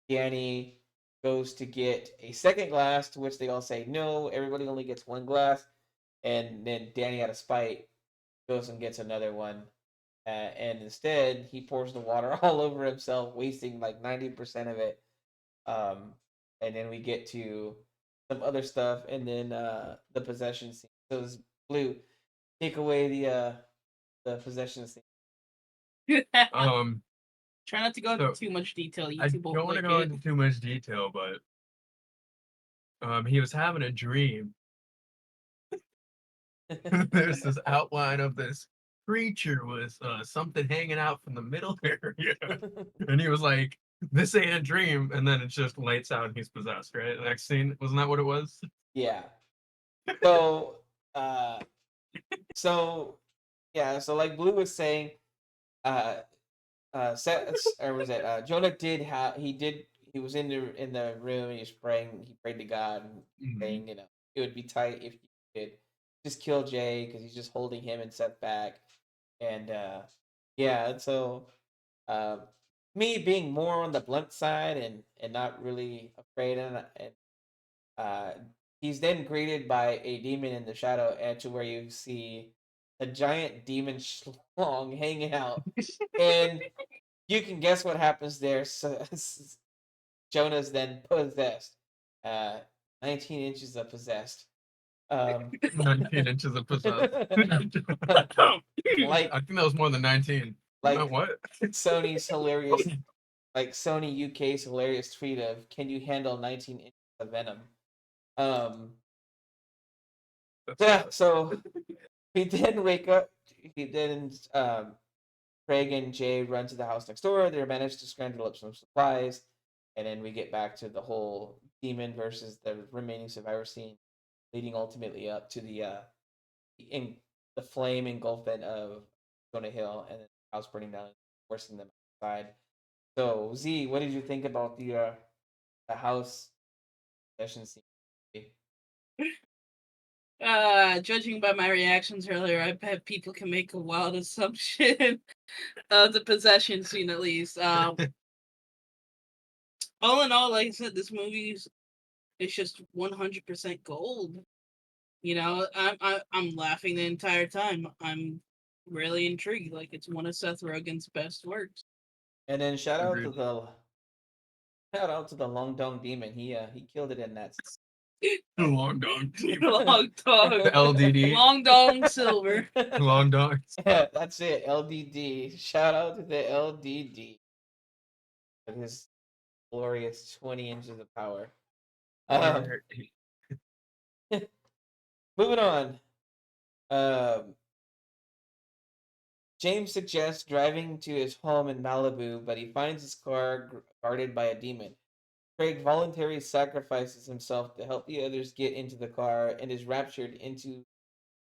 Danny goes to get a second glass, to which they all say no. Everybody only gets one glass, and then Danny, out of spite, goes and gets another one. And instead, he pours the water all over himself, wasting like 90% of it. And then we get to some other stuff, and then the possession scene. So this Blue, take away the possession scene. Try not to go into too much detail. I don't want to go into too much detail, but he was having a dream. There's this outline of this creature was something hanging out from the middle area. And he was like, this ain't a dream. And then it just lights out and he's possessed, right? The next scene, wasn't that what it was? Yeah. So, uh, so yeah. So like Blue was saying, Seth, or was it Jonah did have he was in the room and he was praying. He prayed to God and saying, it would be tight if you could just kill Jay because he's just holding him and Seth back. And yeah, and so uh, me being more on the blunt side and not really afraid, and uh, he's then greeted by a demon in the shadow edge where you see a giant demon schlong hanging out, and you can guess what happens there. So, Jonah's then possessed. 19 inches of possessed. 19 inches of possessed. like I think that was more than 19. like What? Sony's hilarious, like Sony UK's hilarious tweet of, "Can you handle 19 inches of venom?" Um, yeah. So he didn't wake up. He didn't. Craig and Jay run to the house next door. They managed to scramble up some supplies, and then we get back to the whole demon versus the remaining survivor scene, leading ultimately up to in the flame engulfment of Jonah Hill and the house burning down, forcing them outside. So Z, what did you think about the house session scene? Judging by my reactions earlier, I bet people can make a wild assumption of the possession scene at least. All in all, like I said, this movie is just 100% gold. I'm laughing the entire time. I'm really intrigued. Like it's one of Seth Rogen's best works. And then Agreed. shout out to the Long Dong Demon. He killed it in that. Long dong. Long dog. The LDD. Long dong silver. Long dong. Yeah, that's it. LDD. Shout out to the LDD. With his glorious 20 inches of power. Moving on. James suggests driving to his home in Malibu, but he finds his car guarded by a demon. Craig voluntarily sacrifices himself to help the others get into the car and is raptured into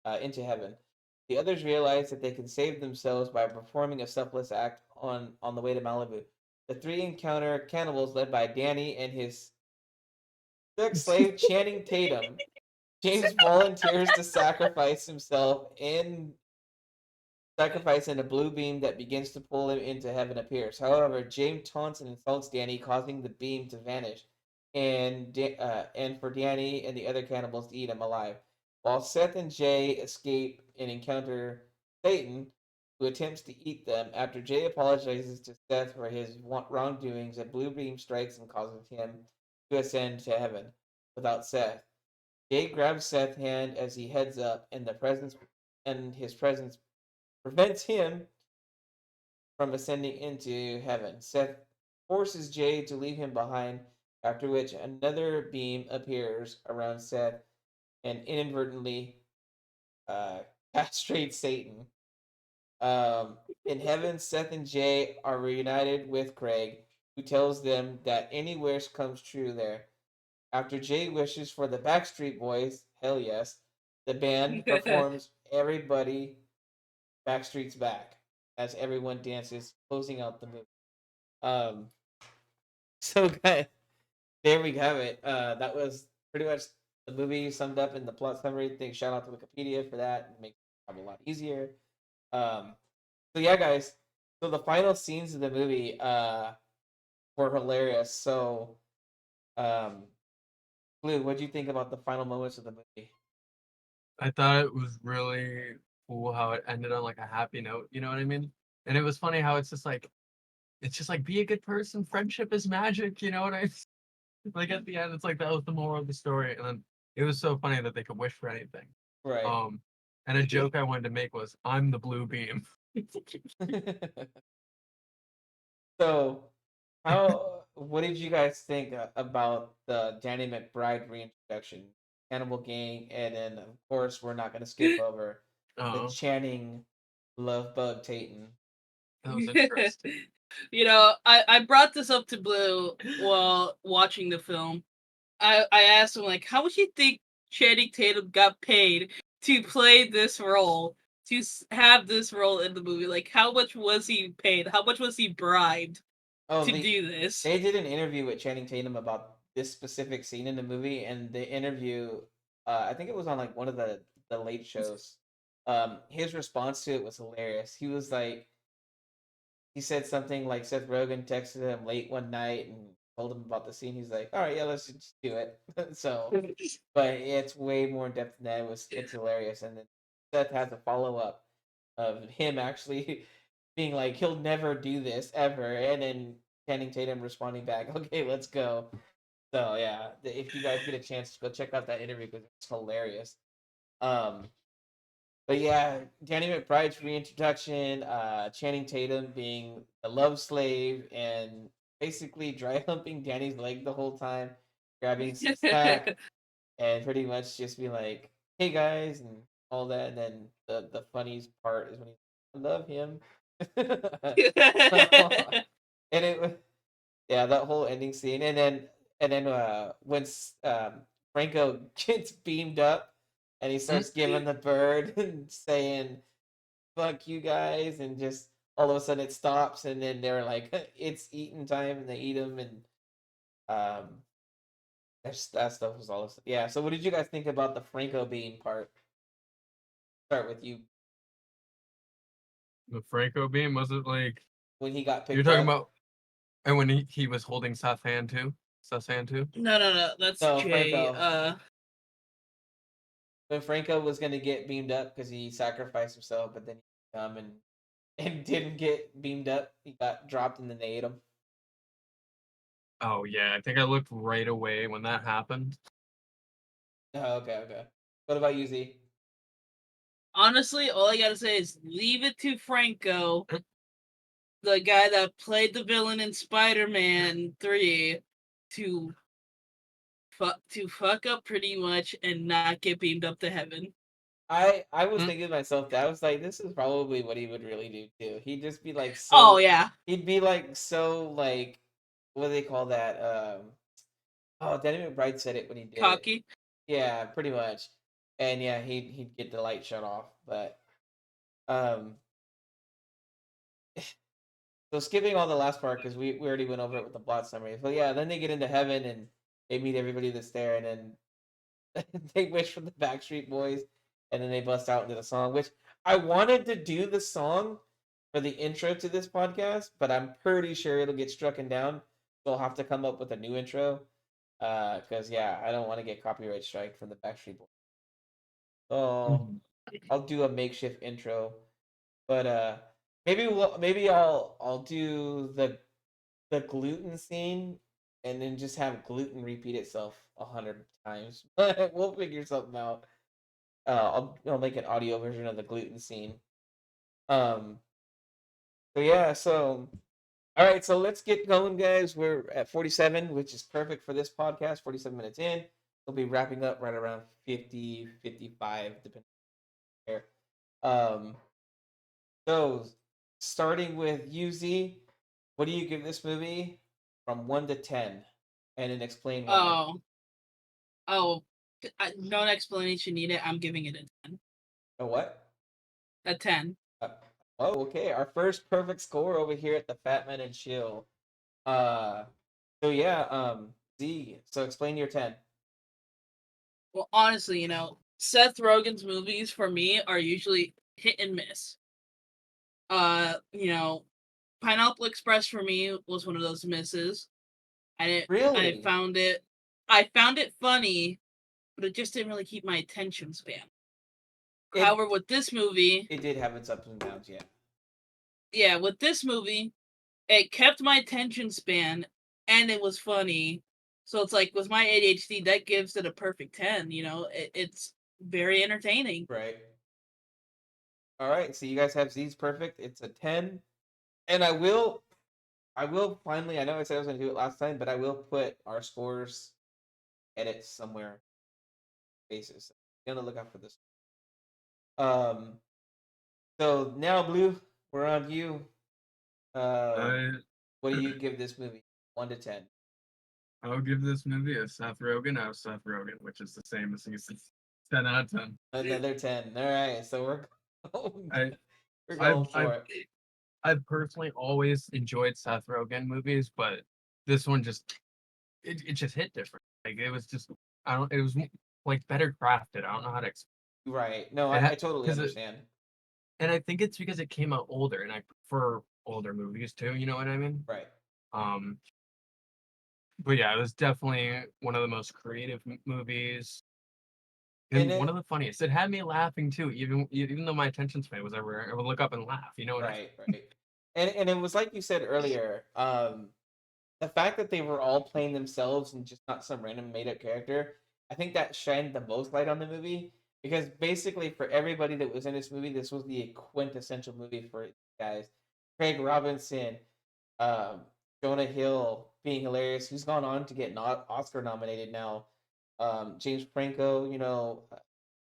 heaven. The others realize that they can save themselves by performing a selfless act on the way to Malibu. The three encounter cannibals led by Danny and his sex slave Channing Tatum. James volunteers to sacrifice himself, and a blue beam that begins to pull him into heaven appears. However, James taunts and insults Danny, causing the beam to vanish, and for Danny and the other cannibals to eat him alive. While Seth and Jay escape and encounter Satan, who attempts to eat them. After Jay apologizes to Seth for his wrongdoings, a blue beam strikes and causes him to ascend to heaven without Seth. Jay grabs Seth's hand as he heads up, and his presence prevents him from ascending into heaven. Seth forces Jay to leave him behind, after which another beam appears around Seth and inadvertently castrates Satan. In heaven, Seth and Jay are reunited with Craig, who tells them that any wish comes true there. After Jay wishes for the Backstreet Boys, hell yes, the band performs Everybody Backstreet's Back as everyone dances, closing out the movie. So guys, there we have it. That was pretty much the movie summed up in the plot summary. Thanks, shout out to Wikipedia for that. It makes it a lot easier. So yeah, guys. So the final scenes of the movie were hilarious. So, Blue, what do you think about the final moments of the movie? I thought it was really cool how it ended on like a happy note, you know what I mean? And it was funny how it's just like be a good person, friendship is magic, you know what I mean? Like at the end it's like that was the moral of the story, and then it was so funny that they could wish for anything. Right. And a joke I wanted to make was, I'm the blue beam. So, what did you guys think about the Danny McBride reintroduction, Cannibal Gang, and then of course we're not going to skip over the Channing Love bug Tayton. That was interesting. You know, I brought this up to Blue while watching the film. I asked him, like, how much you think Channing Tatum got paid to play this role, to have this role in the movie? Like, how much was he paid? How much was he bribed Oh, to do this? they did an interview with Channing Tatum about this specific scene in the movie, and the interview, I think it was on like one of the late shows. His response to it was hilarious. He was like, he said something like Seth Rogan texted him late one night and told him about the scene. He's like, all right, yeah, let's just do it. So, but it's way more in depth than that. It's hilarious. And then Seth has a follow up of him actually being like, he'll never do this ever. And then Channing Tatum responding back, okay, let's go. So yeah, if you guys get a chance to go check out that interview because it's hilarious. Um, but yeah, Danny McBride's reintroduction, Channing Tatum being a love slave and basically dry humping Danny's leg the whole time, grabbing his sack, and pretty much just be like, "Hey guys," and all that. And then the funniest part is when he, I love him. And it was, yeah, that whole ending scene, and then when Franco gets beamed up, and he starts giving the bird and saying "fuck you guys," and just all of a sudden it stops, and then they're like, "it's eating time," and they eat them, and um, that stuff was all. Yeah. So, what did you guys think about the Franco bean part? Start with you. The Franco beam, was it like When he got you're picked talking up. about? And when he was holding Seth's hand too. Seth's hand too. No, that's No, Jay. Franco. When Franco was gonna get beamed up because he sacrificed himself, but then he come and didn't get beamed up. He got dropped and then they ate him. Oh yeah, I think I looked right away when that happened. Oh, okay. What about you, Z? Honestly, all I gotta say is leave it to Franco, the guy that played the villain in Spider-Man 3, to fuck up pretty much and not get beamed up to heaven. I was thinking to myself that I was like, this is probably what he would really do too. He'd just be like Oh so. yeah, He'd be like so like, what do they call that? Oh, Danny McBride said it when he did it. cocky. Yeah, pretty much. And yeah, he'd get the light shut off. But um, so skipping all the last part because we already went over it with the plot summary. So yeah, then they get into heaven and they meet everybody that's there, and then they wish for the Backstreet Boys, and then they bust out into the song, which I wanted to do the song for the intro to this podcast, but I'm pretty sure it'll get strucken down. So I'll have to come up with a new intro. Because yeah, I don't want to get copyright strike from the Backstreet Boys. So I'll do a makeshift intro. But maybe I'll do the gluten scene and then just have gluten repeat itself 100 times. We'll figure something out. I'll make an audio version of the gluten scene. Um. So yeah. So all right. So let's get going, guys. We're at 47, which is perfect for this podcast. 47 minutes in. We'll be wrapping up right around 50, 55, depending on where. So starting with UZ, what do you give this movie from 1 to 10, and then explain why? Oh, no explanation needed. I'm giving it a 10. A what? A 10. Oh, okay. Our first perfect score over here at the Fatman and Chill. Uh, so yeah, Z. So explain your 10. Well, honestly, you know, Seth Rogen's movies for me are usually hit and miss. You know, Pineapple Express for me was one of those misses. I Really? I found it funny, but it just didn't really keep my attention span. It However, with this movie, it did have its ups and downs, yeah. with this movie, it kept my attention span and it was funny. So it's like with my ADHD, that gives it a perfect 10. You know, it's very entertaining. Right. All right. So you guys have Z's perfect. It's a 10. And I will finally, I know I said I was gonna do it last time, but I will put our scores edit somewhere basis. Be on the lookout for this. Um So now, Blue, we're on you. I What do you give this movie? 1 to 10. I'll give this movie a Seth Rogen out of Seth Rogen, which is the same as he's 10 out of 10. Another 10. All right, so we're going, I we're I've going I've for it. I've personally always enjoyed Seth Rogen movies, but this one just it just hit different. Like it was just I don't it was like better crafted. I don't know how to explain Right. No, it. I totally understand. And I think it's because it came out older, and I prefer older movies too. You know what I mean? Right. Um, but yeah, it was definitely one of the most creative movies. And And one it, of the funniest. It had me laughing too, even though my attention span was everywhere. I would look up and laugh. You know what I right, right. And it was like you said earlier, the fact that they were all playing themselves and just not some random made up character, I think that shined the most light on the movie because basically for everybody that was in this movie, this was the quintessential movie for guys. Craig Robinson, um, Jonah Hill being hilarious, who's gone on to get not Oscar nominated now. James Franco,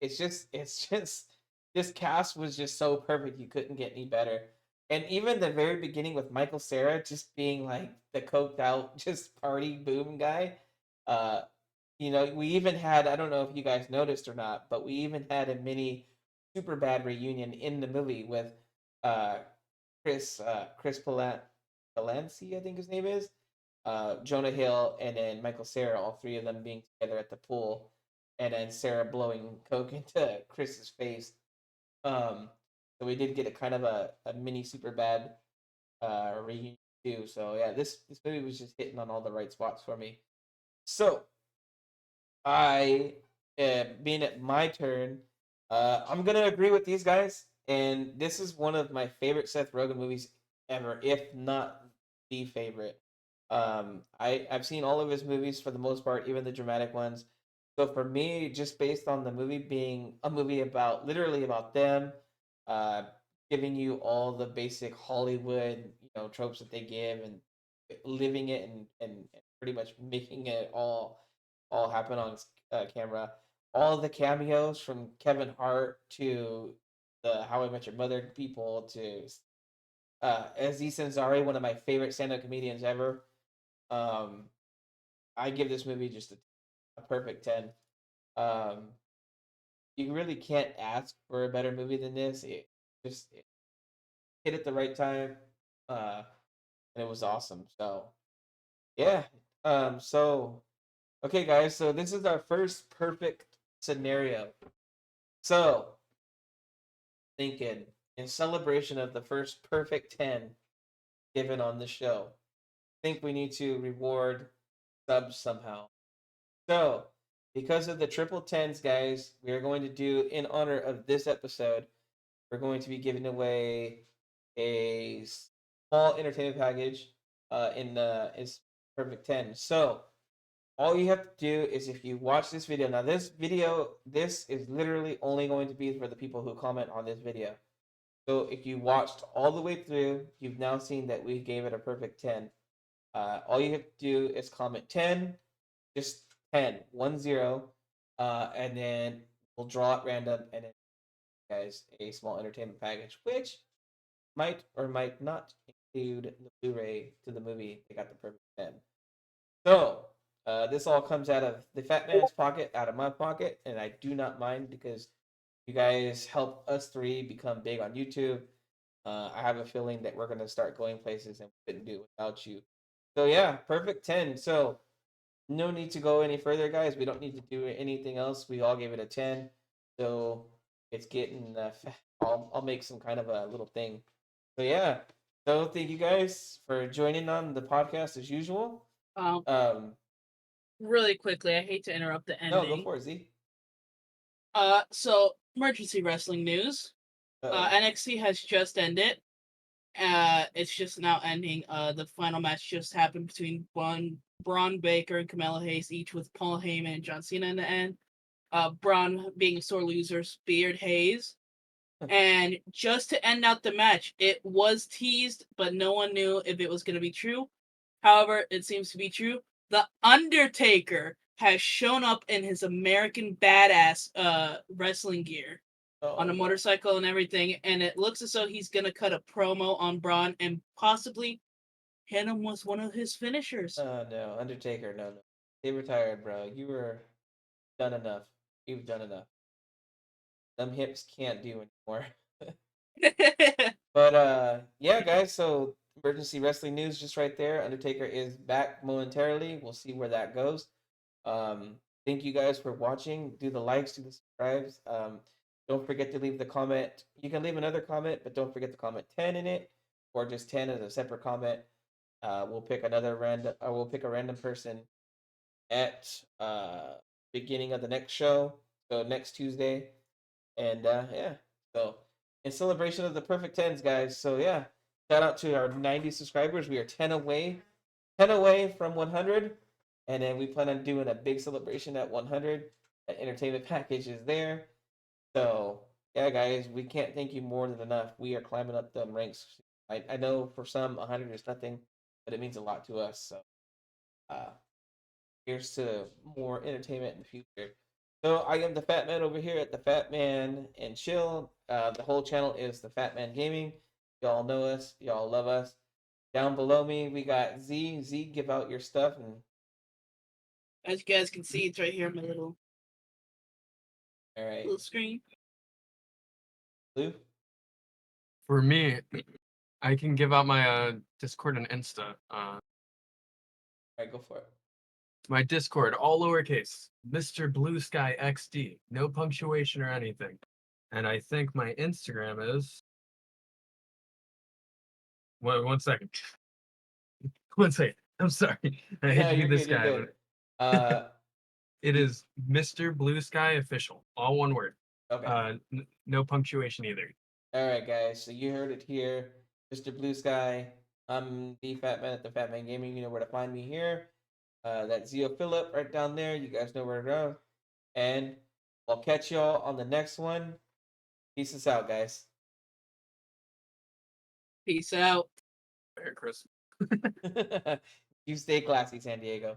it's just this cast was just so perfect. You couldn't get any better. And even the very beginning with Michael Cera just being like the coked out, just party boom guy. Uh, we even had, I don't know if you guys noticed or not, but we even had a mini super bad reunion in the movie with uh Chris Palanci, I think his name is, Jonah Hill, and then Michael Cera, all three of them being together at the pool, and then Sarah blowing coke into Chris's face. Um, so we did get a kind of a mini super bad reunion too. So yeah, this movie was just hitting on all the right spots for me. So I, being it my turn, I'm gonna agree with these guys, and this is one of my favorite Seth Rogen movies ever, if not the favorite. I've seen all of his movies for the most part, even the dramatic ones. So for me, just based on the movie being a movie about literally about them, uh, giving you all the basic Hollywood tropes that they give and living it and pretty much making it all happen on camera. All the cameos from Kevin Hart to the How I Met Your Mother people to Aziz Ansari, one of my favorite stand-up comedians ever. Um, I give this movie just a perfect 10. Um, you really can't ask for a better movie than this. It hit at the right time, uh, and it was awesome. So yeah. So okay, guys. So this is our first perfect scenario. So thinking in celebration of the first perfect 10 given on the show, I think we need to reward subs somehow. So, because of the triple tens, guys, we are going to do in honor of this episode. We're going to be giving away a small entertainment package in is perfect 10. So, all you have to do is if you watch this video. Now, this is literally only going to be for the people who comment on this video. So if you watched all the way through, you've now seen that we gave it a perfect 10. All you have to do is comment 10, just 10, 1-0, and then we'll draw at random and then guys a small entertainment package, which might or might not include the Blu-ray to the movie. They got the perfect 10. So this all comes out of the Fat Man's pocket, out of my pocket, and I do not mind because you guys help us three become big on YouTube. I have a feeling that we're gonna start going places and we couldn't do it without you. So yeah, perfect 10. So no need to go any further, guys. We don't need to do anything else. We all gave it a 10. So it's getting. I'll make some kind of a little thing. So yeah. So thank you guys for joining on the podcast as usual. Um, Really quickly, I hate to interrupt the no, go ending. for it, Z. So emergency wrestling news. NXT has just ended. It's just now ending. The final match just happened between Braun Baker and Carmelo Hayes, each with Paul Heyman and John Cena in the end. Braun being a sore loser, speared Hayes. And just to end out the match, it was teased, but no one knew if it was going to be true. However, it seems to be true. The Undertaker has shown up in his American Badass wrestling gear on a no. motorcycle and everything, and it looks as though he's gonna cut a promo on Braun and possibly hit him with one of his finishers. Oh no, Undertaker, no. They retired, bro. You were done enough. You've done enough. Them hips can't do anymore. But yeah, guys, so emergency wrestling news just right there. Undertaker is back momentarily. We'll see where that goes. Thank you guys for watching. Do the likes, do the subscribes. Don't forget to leave the comment. You can leave another comment, but don't forget to comment 10 in it, or just 10 as a separate comment. We'll pick another random. We'll pick a random person at beginning of the next show. So next Tuesday, and yeah. So in celebration of the perfect tens, guys. So yeah, shout out to our 90 subscribers. We are 10 away from 100, and then we plan on doing a big celebration at 100. That entertainment package is there. So yeah, guys, we can't thank you more than enough. We are climbing up the ranks. I know for some 100 is nothing, but it means a lot to us. So here's to more entertainment in the future. So I am the Fat Man over here at the Fat Man and Chill. The whole channel is the Fat Man Gaming. Y'all know us. Y'all love us. Down below me, we got Z. Z, give out your stuff. And As you guys can see, it's right here on my all right, little screen. Lou. For me, I can give out my Discord and Insta. All right, go for it. My Discord, all lowercase, Mr. Blue Sky XD, no punctuation or anything. And I think my Instagram is. One second. One second. I'm sorry. I hate to be You're this good. guy. You're good. It is Mr. Blue Sky Official, all one word. Okay. No punctuation either. All right, guys. So you heard it here, Mr. Blue Sky. I'm the Fat Man at the Fat Man Gaming. You know where to find me here. That's Zio Phillip right down there. You guys know where to go. And I'll catch y'all on the next one. Peace us out, guys. Peace out. Merry Christmas. You stay classy, San Diego.